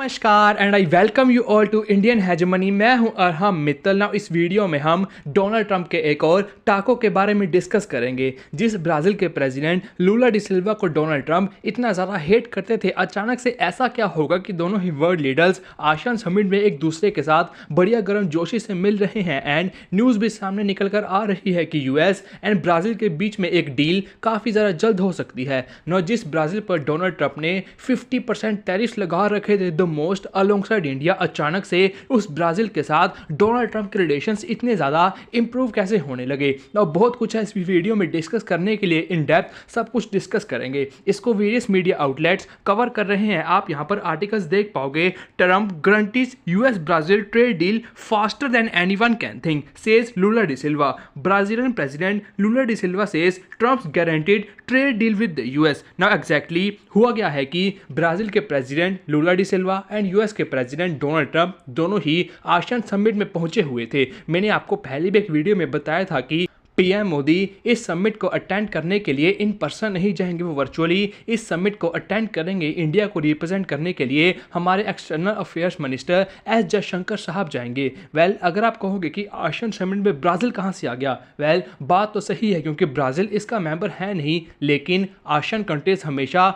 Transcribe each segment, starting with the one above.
नमस्कार and I welcome you all to Indian hegemony. मैं हूं अरहम मित्तल। नाउ इस वीडियो में हम डोनाल्ड ट्रंप के एक और टाको के बारे में डिस्कस करेंगे। जिस ब्राज़ील के प्रेसिडेंट लूला डी सिल्वा को डोनाल्ड ट्रंप इतना ज़्यादा हेट करते थे, अचानक से ऐसा क्या होगा कि दोनों ही वर्ल्ड लीडर्स आसियान समिट में एक दूसरे के साथ बढ़िया गर्म जोशी से मिल रहे हैं एंड न्यूज़ भी सामने निकल कर आ रही है कि यूएस एंड ब्राज़ील के बीच में एक डील काफ़ी ज़्यादा जल्द हो सकती है। नाउ जिस ब्राज़ील पर डोनाल्ड ट्रंप ने 50% टैरिफ्स लगा रखे थे द मोस्ट अलोंगसाइड इंडिया, अचानक से उस ब्राजील के साथ डोनाल्ड ट्रंप के रिलेशंस इतने ज़्यादा इंप्रूव कैसे होने लगे। और बहुत कुछ है इस वीडियो में डिस्कस करने के लिए, इन डेप्थ सब कुछ डिस्कस करेंगे। इसको वेरियस मीडिया आउटलेट्स कवर कर रहे हैं। आप यहाँ पर आर्टिकल्स देख पाओगे। Trump guarantees US Brazil trade deal faster than anyone can think, says Lula da Silva. Brazilian president Lula da Silva says Trump's guaranteed trade deal with the US. Now exactly हुआ क्या है कि Brazil के president Lula da Silva and US के president Donald Trump दोनों ही ASEAN summit में पहुंचे हुए थे। मैंने आपको पहले भी एक वीडियो में बताया था कि पीएम मोदी इस समिट को अटेंड करने के लिए इन पर्सन नहीं जाएंगे, वो वर्चुअली इस समिट को अटेंड करेंगे। इंडिया को रिप्रेजेंट करने के लिए हमारे external affairs minister S Jaishankar साहब जाएंगे। वेल, अगर आप कहोगे कि आसियान समिट में ब्राज़ील कहाँ से आ गया, वेल बात तो सही है क्योंकि ब्राज़ील इसका मेंबर है नहीं, लेकिन आसियान कंट्रीज हमेशा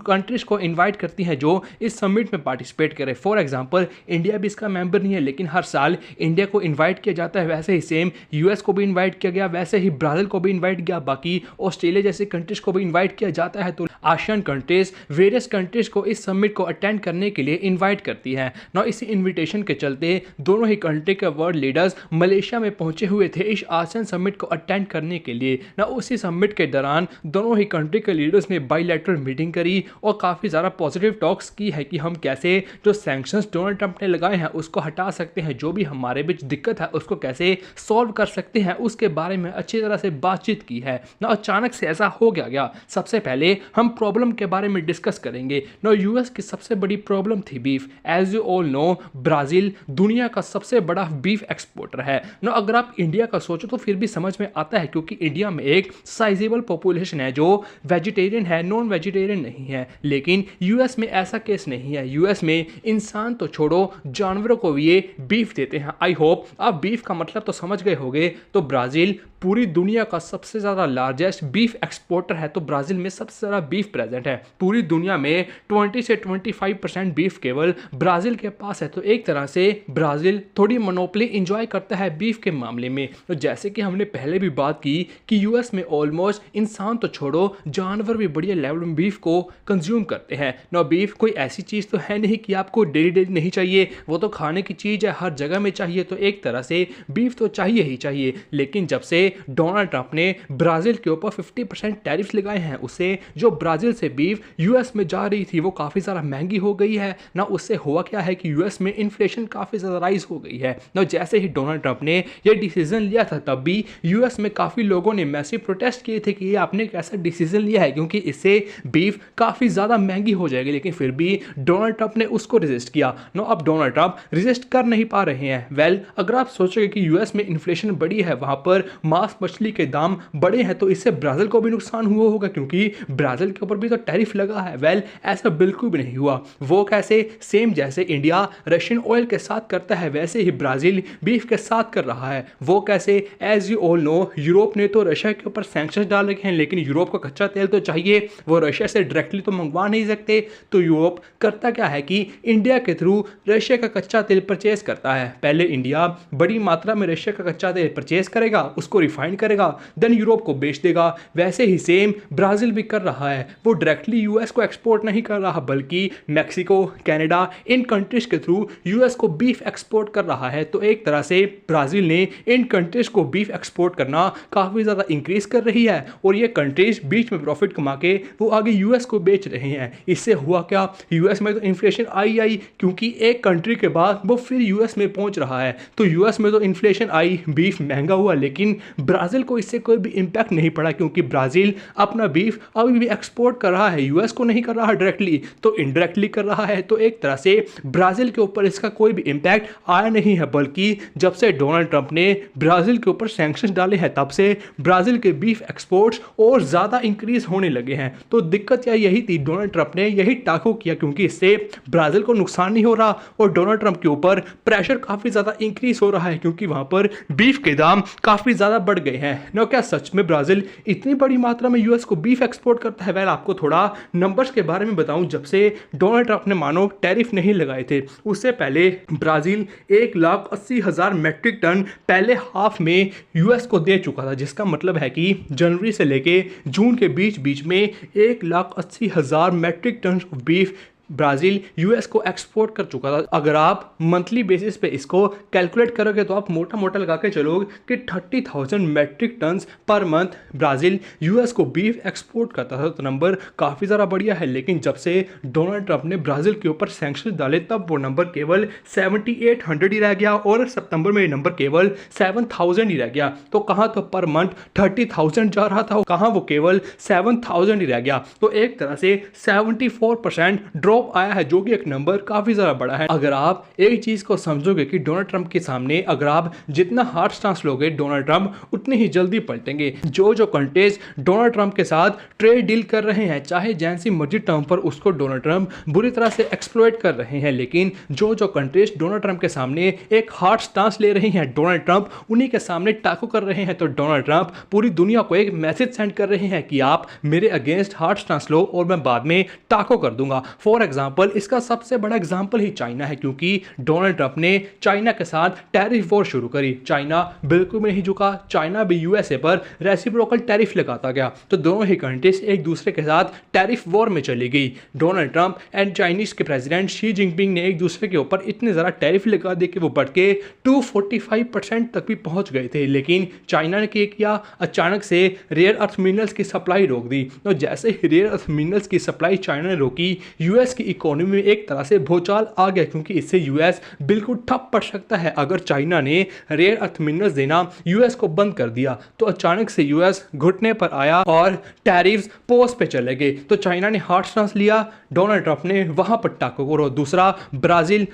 कंट्रीज को इनवाइट करती हैं जो इस समिट में पार्टिसिपेट करें। फॉर एग्जांपल इंडिया भी इसका मेंबर नहीं है, लेकिन हर साल इंडिया को इनवाइट किया जाता है। वैसे ही सेम यूएस को भी इनवाइट किया गया, वैसे ही ब्राज़ील को भी इनवाइट किया, बाकी ऑस्ट्रेलिया जैसे कंट्रीज को भी इनवाइट किया जाता है। तो आसियान कंट्रीज वेरियस कंट्रीज को इस समिट को अटेंड करने के लिए इन्वाइट करती हैं। ना इसी इन्विटेशन के चलते दोनों ही कंट्री के वर्ल्ड लीडर्स मलेशिया में पहुंचे हुए थे इस आसियान समिट को अटेंड करने के लिए। ना उसी समिट के दौरान दोनों ही कंट्री के लीडर्स ने बायलैटरल मीटिंग करी और काफ़ी ज़्यादा पॉजिटिव टॉक्स की है कि हम कैसे जो सैंक्शंस डोनाल्ड ट्रंप ने लगाए हैं उसको हटा सकते हैं, जो भी हमारे बीच दिक्कत है उसको कैसे सॉल्व कर सकते हैं, उसके बारे में अच्छी तरह से बातचीत की है। ना अचानक से ऐसा हो गया। सबसे पहले हम प्रॉब्लम के बारे में डिस्कस करेंगे। ना यूएस की सबसे बड़ी प्रॉब्लम थी beef. As you all know, Brazil दुनिया का सबसे बड़ा बीफ एक्सपोर्टर है। ना अगर आप इंडिया का सोचो तो फिर भी समझ में आता है, क्योंकि इंडिया में एक साइजेबल पॉपुलेशन है जो वेजिटेरियन है, नॉन वेजिटेरियन नहीं है। लेकिन यूएस में ऐसा केस नहीं है। यूएस में इंसान तो छोड़ो, जानवरों को भी ये बीफ देते हैं। आई होप आप बीफ का मतलब तो समझ गए होंगे। तो ब्राज़ील पूरी दुनिया का सबसे ज़्यादा लार्जेस्ट बीफ एक्सपोर्टर है। तो ब्राज़ील में सबसे ज़्यादा बीफ प्रेजेंट है। पूरी दुनिया में 20 से 25% बीफ केवल ब्राज़ील के पास है। तो एक तरह से ब्राज़ील थोड़ी मोनोपोली इंजॉय करता है बीफ के मामले में। तो जैसे कि हमने पहले भी बात की कि यूएस में ऑलमोस्ट इंसान तो छोड़ो, जानवर भी बढ़िया लेवल में बीफ को कंज्यूम करते हैं। नो बीफ कोई ऐसी चीज़ तो है नहीं कि आपको डेली नहीं चाहिए, वो तो खाने की चीज़ है, हर जगह में चाहिए। तो एक तरह से बीफ तो चाहिए ही चाहिए। लेकिन जब से डोनाल्ड ट्रंप ने ब्राज़ील के ऊपर 50% टैरिफ्स लगाए हैं, उससे जो ब्राज़ील से बीफ यूएस में जा रही थी वो काफ़ी ज़्यादा महंगी हो गई है ना। उससे हुआ क्या है कि यूएस में इन्फ्लेशन काफ़ी ज़्यादा राइज हो गई है ना। जैसे ही डोनाल्ड ट्रंप ने ये डिसीजन लिया था, तब भी यूएस में काफ़ी लोगों ने मैसिव प्रोटेस्ट किए थे कि ये आपने कैसा डिसीजन लिया है, क्योंकि इससे बीफ काफ़ी ज़्यादा महंगी हो जाएगी। लेकिन फिर भी डोनाल्ड ट्रंप ने उसको रेजिस्ट किया। नो अब डोनाल्ड ट्रंप रेजिस्ट कर नहीं पा रहे हैं। वेल, अगर आप सोचोगे कि यूएस में इन्फ्लेशन बढ़ी है, वहां पर मांस मछली के दाम बढ़े हैं, तो इससे ब्राज़ील को भी नुकसान हुआ होगा क्योंकि ब्राज़ील के ऊपर भी तो टैरिफ लगा है। वेल, ऐसा बिल्कुल भी नहीं हुआ। वो कैसे? सेम जैसे इंडिया रशियन ऑयल के साथ करता है, वैसे ही ब्राज़ील बीफ के साथ कर रहा है। वो कैसे? As you all know, Europe ने तो रशिया के ऊपर सैंक्शंस डाल रखे हैं, लेकिन यूरोप को कच्चा तेल तो चाहिए, वो रशिया से डायरेक्टली तो मंगवा नहीं सकते। तो यूरोप करता क्या है कि इंडिया के थ्रू रशिया का कच्चा तेल परचेज करता है। पहले इंडिया बड़ी मात्रा में रशिया का कच्चा तेल परचेज करेगा, उसको रिफाइन करेगा, देन यूरोप को बेच देगा। वैसे ही सेम ब्राज़ील भी कर रहा है। वो डायरेक्टली यूएस को एक्सपोर्ट नहीं कर रहा, बल्कि मैक्सिको, कनाडा, इन कंट्रीज के थ्रू यूएस को बीफ एक्सपोर्ट कर रहा है। तो एक तरह से ब्राज़ील ने इन कंट्रीज को बीफ एक्सपोर्ट करना काफ़ी ज़्यादा इंक्रीज कर रही है और ये कंट्रीज बीच में प्रॉफिट कमा के वो आगे यूएस को बेच रहे हैं। इससे हुआ क्या? यूएस में तो इन्फ्लेशन आई क्योंकि एक कंट्री के बाद वो फिर यूएस में पहुंच रहा है। तो यूएस में तो इन्फ्लेशन आई, बीफ महंगा हुआ, लेकिन ब्राज़ील को इससे कोई भी इंपैक्ट नहीं पड़ा क्योंकि ब्राज़ील अपना बीफ अभी भी एक्सपोर्ट कर रहा है, यूएस को नहीं कर रहा डायरेक्टली, तो इनडायरेक्टली कर रहा है। तो एक तरह से ब्राज़ील के ऊपर इसका कोई भी इंपैक्ट आया नहीं है, बल्कि जब से डोनाल्ड ट्रंप ने ब्राज़ील के ऊपर सैंक्शंस डाले हैं, तब से ब्राज़ील के बीफ एक्सपोर्ट्स और ज़्यादा इंक्रीज होने लगे हैं। तो दिक्कत यही है यही थी, डोनाल्ड ट्रंप ने यही टाको किया क्योंकि इससे ब्राज़ील को नुकसान नहीं हो रहा और डोनाल्ड ट्रंप के ऊपर प्रेशर काफ़ी ज़्यादा इंक्रीज हो रहा है क्योंकि वहाँ पर बीफ के दाम काफ़ी ज़्यादा बढ़ गए हैं ना। क्या सच में ब्राज़ील इतनी बड़ी मात्रा में यूएस को बीफ एक्सपोर्ट करता है? वेल, आपको थोड़ा नंबर्स के बारे में बताऊं। जब से डोनाल्ड ट्रंप ने मानो टैरिफ नहीं लगाए थे उससे पहले ब्राज़ील 1,80,000 मैट्रिक टन पहले हाफ में यूएस को दे चुका था, जिसका मतलब है कि जनवरी से लेके जून के बीच बीच में 1,80,000 metric ton beef Brazil US को एक्सपोर्ट कर चुका था। अगर आप मंथली बेसिस पे इसको कैलकुलेट करोगे तो आप मोटा मोटा लगा के चलोगे कि 30,000 metric tons per month Brazil US को बीफ एक्सपोर्ट करता था। तो नंबर काफ़ी ज़्यादा बढ़िया है। लेकिन जब से डोनाल्ड ट्रंप ने ब्राज़ील के ऊपर सैंक्शन डाले तब वो नंबर केवल 7,800 ही रह गया और सितंबर में ये नंबर केवल 7,000 ही रह गया। तो कहाँ तो पर मंथ 30,000 जा रहा था, कहाँ वो केवल 7,000 ही रह गया। तो एक तरह से 74% ड्रॉप आया है, जो कि एक नंबर काफी ज्यादा बड़ा है। अगर आप एक चीज को समझोगे कि डोनाल्ड ट्रंप के सामने अगर आप जितना हार्ड स्टांस लोगे डोनाल्ड ट्रंप उतनी ही जल्दी पलटेंगे। जो कंट्रीज डोनाल्ड ट्रंप के साथ ट्रेड डील कर रहे हैं, चाहे जैसी मर्जी टर्म पर, उसको डोनाल्ड ट्रंप बुरी तरह से एक्सप्लॉइट कर रहे हैं। लेकिन जो कंट्रीज डोनाल्ड ट्रंप के सामने एक हार्ड स्टांस ले रही हैं, डोनाल्ड ट्रंप उन्हीं के सामने टाको कर रहे हैं। तो डोनाल्ड ट्रंप पूरी दुनिया को एक मैसेज सेंड कर रहे हैं कि आप मेरे अगेंस्ट हार्ड स्टांस लो और मैं बाद में टाको कर दूंगा। फॉर एग्जाम्पल, इसका सबसे बड़ा एग्जाम्पल ही चाइना है क्योंकि डोनाल्ड ट्रंप ने चाइना के साथ टैरिफ वॉर शुरू करी। चाइना बिल्कुल भी नहीं झुका, चाइना भी यूएसए पर रेसिप्रोकल टैरिफ लगाता गया। तो दोनों ही कंट्रीज एक दूसरे के साथ टैरिफ वॉर में चली गई। डोनाल्ड ट्रंप एंड चाइनीज के प्रेसिडेंट शी जिनपिंग ने एक दूसरे के ऊपर इतने ज़्यादा टैरिफ लगा दिए कि वो बढ़ के 245% तक भी पहुंच गए थे। लेकिन चाइना ने क्या किया, अचानक से रेयर अर्थ मिनरल्स की सप्लाई रोक दी। तो जैसे ही रेयर अर्थ मिनरल्स की सप्लाई चाइना ने रोकी, यूएस की इकोनॉमी में एक तरह से भूचाल आ गया क्योंकि इससे यूएस बिल्कुल ठप पड़ सकता है। अगर चाइना ने रेयर अर्थ मिनरल्स देना यूएस को बंद कर दिया तो अचानक से यूएस घुटने पर आया और टैरिफ्स पोस्ट पे चले गए। तो चाइना ने हार्ड स्टांस लिया, डोनाल्ड ट्रंप ने वहां पर टाको करो। दूसरा ब्राजील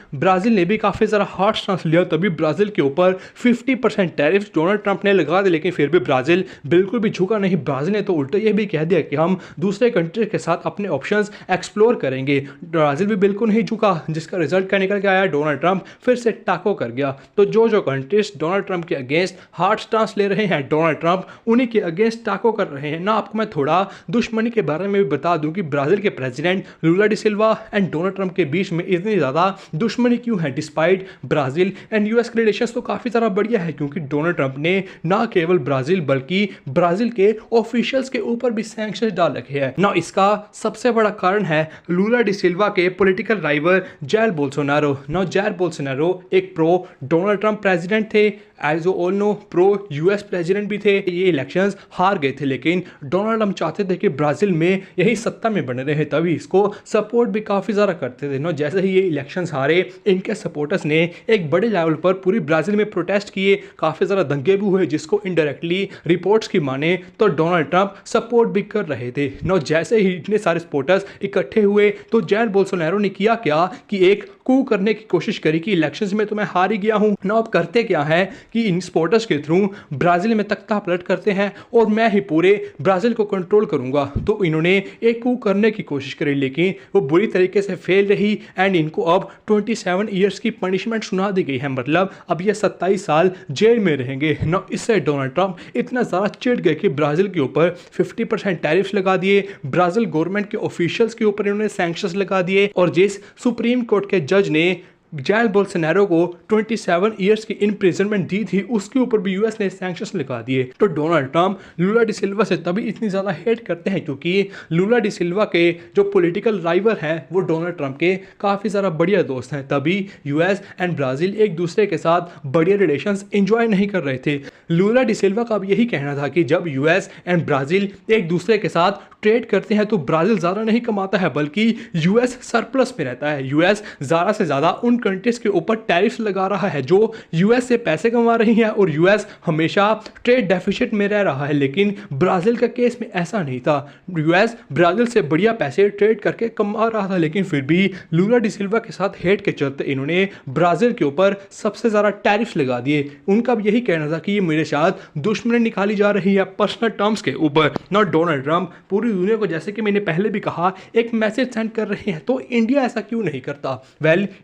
ने भी काफी सारा हार्ड स्टांस लिया, तभी ब्राजील के ऊपर 50% टैरिफ्स डोनाल्ड ट्रंप ने लगा दिए। लेकिन फिर भी ब्राजील बिल्कुल भी झुका नहीं। ब्राजील ने तो उल्टा ये भी कह दिया कि हम दूसरे कंट्री के साथ अपने ऑप्शंस एक्सप्लोर करेंगे। ब्राजील भी बिल्कुल नहीं झुका, जिसका रिजल्ट क्या निकल के आया, डोनाल्ड ट्रंप फिर से टाको कर गया। तो जो कंट्रीज डोनाल्ड ट्रंप के अगेंस्ट हार्ड स्टांस ले रहे हैं, डोनाल्ड ट्रंप उन्हीं के अगेंस्ट टाको कर रहे हैं ना। आपको मैं थोड़ा दुश्मनी के बारे में भी बता दूं कि ब्राजील के president Lula da Silva and Donald Trump के बीच में इतनी ज्यादा दुश्मनी क्यों है। डिस्पाइट ब्राजील एंड यूएस के रिलेशंस तो काफी ज्यादा बढ़िया है क्योंकि डोनाल्ड ट्रंप ने ना केवल ब्राजील बल्कि ब्राजील के ऑफिशियल्स के ऊपर भी सैंक्शन डाल रखे हैं ना। इसका सबसे बड़ा कारण है लूला डी सिल्वा के political rival Jair Bolsonaro. Now Jair Bolsonaro एक प्रो डोनाल्ड ट्रंप प्रेसिडेंट थे, as all know pro US president भी थे। ये इलेक्शंस हार गए थे लेकिन डोनाल्ड ट्रंप चाहते थे कि ब्राजील में यही सत्ता में बने रहे, तभी इसको सपोर्ट भी काफ़ी ज़्यादा करते थे। नो जैसे ही ये इलेक्शंस हारे, इनके सपोर्टर्स ने एक बड़े लेवल पर पूरी ब्राज़ील में प्रोटेस्ट किए, काफ़ी ज़्यादा दंगे भी हुए, जिसको इनडायरेक्टली रिपोर्ट्स की माने तो डोनाल्ड ट्रंप सपोर्ट भी कर रहे थे। नो जैसे ही इतने सारे सपोर्टर्स इकट्ठे हुए तो जायर बोल्सोनारो ने किया क्या कि एक कू करने की कोशिश करी कि इलेक्शंस में तो मैं हार ही गया हूं ना। अब करते क्या है कि इन सपोर्टर्स के थ्रू ब्राजील में तख्ता पलट करते हैं और मैं ही पूरे ब्राजील को कंट्रोल करूंगा। तो इन्होंने एक कू करने की कोशिश करी लेकिन वो बुरी तरीके से फेल रही एंड इनको अब 27 ईयर्स की पनिशमेंट सुना दी गई है। मतलब अब ये 27 साल जेल में रहेंगे ना। इससे डोनाल्ड ट्रंप इतना ज़्यादा चिढ़ गए कि ब्राजील के ऊपर 50% टैरिफ्स लगा दिए, ब्राजील गवर्नमेंट के ऑफिशियल्स के ऊपर इन्होंने सैंक्शंस लगा दिए और जिस सुप्रीम कोर्ट के जज ने जायर बोल्सोनारो को 27 ईयर्स की इम्प्रिजनमेंट दी थी, उसके ऊपर भी यूएस ने सैंक्शंस लगा दिए। तो डोनाल्ड ट्रंप लूला डी सिल्वा से तभी इतनी ज़्यादा हेट करते हैं क्योंकि लूला डी सिल्वा के जो पॉलिटिकल राइवल हैं वो डोनाल्ड ट्रंप के काफ़ी ज़्यादा बढ़िया दोस्त हैं। तभी यूएस एंड ब्राज़ील एक दूसरे के साथ बढ़िया रिलेशंस एंजॉय नहीं कर रहे थे। लूला डी सिल्वा का अब यही कहना था कि जब यूएस एंड ब्राज़ील एक दूसरे के साथ ट्रेड करते हैं तो ब्राज़ील ज़्यादा नहीं कमाता है बल्कि यूएस सरप्लस में रहता है। यूएस ज़्यादा से ज़्यादा उन कंट्रीज के ऊपर टैरिफ्स लगा रहा है जो यूएस से पैसे कमा रही हैं और यूएस हमेशा ट्रेड डेफिसिट में रह रहा है। लेकिन ब्राज़ील का केस में ऐसा नहीं था। यूएस ब्राज़ील से बढ़िया पैसे ट्रेड करके कमा रहा था लेकिन फिर भी लूला डी सिल्वा के साथ हेट के चलते इन्होंने ब्राज़ील के ऊपर सबसे ज़्यादा टैरिफ्स लगा दिए। उनका भी यही कहना था कि ये मेरे साथ दुश्मनी निकाली जा रही है पर्सनल टर्म्स के ऊपर। नॉट डोनाल्ड ट्रंप पूरी पूरी दुनिया को, जैसे कि मैंने पहले भी कहा, एक मैसेज सेंड कर रहे हैं। तो इंडिया ऐसा क्यों नहीं करता?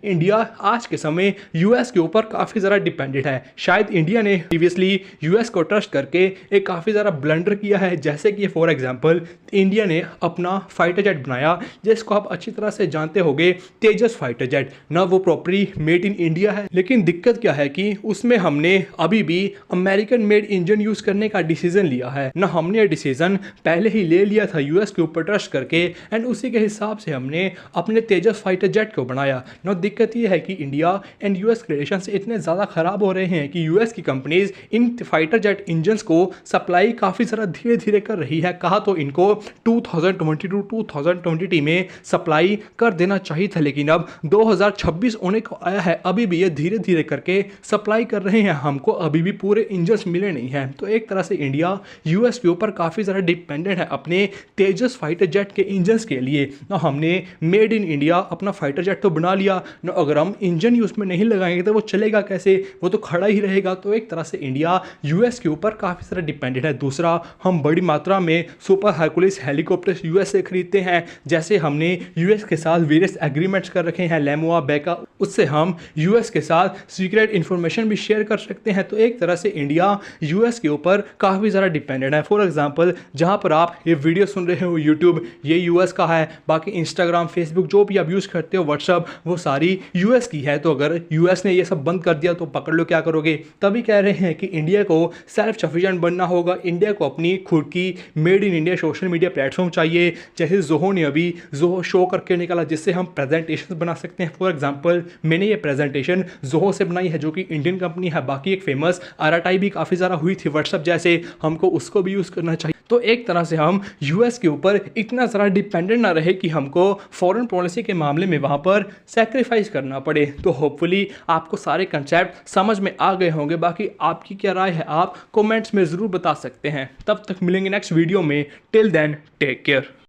इंडिया आज के समय यूएस के ऊपर काफ़ी ज़्यादा डिपेंडेंट है। शायद इंडिया ने प्रीवियसली यूएस को ट्रस्ट करके एक काफ़ी ज़्यादा ब्लंडर किया है, जैसे कि फॉर एग्जांपल इंडिया ने अपना फाइटर जेट बनाया, जिसको आप अच्छी तरह से जानते होंगे, तेजस फाइटर जेट। ना वो प्रॉपरली मेड इन इंडिया है, लेकिन दिक्कत क्या है कि उसमें हमने अभी भी अमेरिकन मेड इंजन यूज करने का डिसीजन लिया है। ना हमने ये डिसीजन पहले ही ले लिया था यूएस के ऊपर ट्रस्ट करके, एंड उसी के हिसाब से हमने अपने तेजस फाइटर जेट को बनाया। ना दिक्कत ये है कि इंडिया एंड यूएस रिलेशन इतने ज़्यादा खराब हो रहे हैं कि यूएस की companies in fighter jet engines को सप्लाई काफ़ी ज़्यादा धीरे धीरे कर रही है। कहा तो इनको 2022-2020 में सप्लाई कर देना चाहिए था, लेकिन अब 2026 होने को आया है, अभी भी ये धीरे धीरे करके सप्लाई कर रहे हैं। हमको अभी भी पूरे इंजन्स मिले नहीं हैं। तो एक तरह से इंडिया यूएस के ऊपर काफ़ी ज़्यादा डिपेंडेंट है अपने तेजस फाइटर जेट के इंजन्स के लिए। ना हमने मेड इन इंडिया अपना फाइटर जेट तो बना लिया ना, अगर हम इंजन ही उसमें नहीं लगाएंगे तो वो चलेगा कैसे? वो तो खड़ा ही रहेगा। तो एक तरह से इंडिया यूएस के ऊपर काफ़ी ज़्यादा डिपेंडेंट है। दूसरा, हम बड़ी मात्रा में सुपर हरकुलिस हेलीकॉप्टर्स यूएस से खरीदते हैं, जैसे हमने यूएस के साथ वेरियस एग्रीमेंट्स कर रखे हैं, लेमोआ बेका, उससे हम यूएस के साथ सीक्रेट इंफॉर्मेशन भी शेयर कर सकते हैं। तो एक तरह से इंडिया यूएस के ऊपर काफ़ी ज़्यादा डिपेंडेंट है। फॉर एग्जांपल, जहां पर आप ये वीडियो सुन रहे हो यूट्यूब, ये यूएस का है, बाकी इंस्टाग्राम, फेसबुक जो भी आप यूज़ करते हो, व्हाट्सअप, वो सारी यूएस की है। तो अगर यूएस ने ये सब बंद कर दिया तो पकड़ लो क्या करोगे? तभी कह रहे हैं कि इंडिया को सेल्फ सफिशिएंट बनना होगा। इंडिया को अपनी खुद की made in India social media platform चाहिए, जैसे जोहो ने अभी जोहो शो करके निकाला, जिससे हम प्रेजेंटेशन बना सकते हैं। फॉर एग्जांपल, मैंने ये प्रेजेंटेशन जोहो से बनाई है, जो कि इंडियन कंपनी है। बाकी एक फेमस आरआरटाई भी काफ़ी ज़्यादा हुई थी व्हाट्सअप जैसे, हमको उसको भी यूज़ करना चाहिए। तो एक तरह से हम यूएस के ऊपर इतना ज़्यादा डिपेंडेंट ना रहे कि हमको फॉरेन पॉलिसी के मामले में वहाँ पर सेक्रीफाइस करना पड़े। तो होपफुली आपको सारे कंसेप्ट समझ में आ गए होंगे। बाकी आपकी क्या राय है, आप कमेंट्स में ज़रूर बता सकते हैं। तब तक मिलेंगे नेक्स्ट वीडियो में। Till then take care.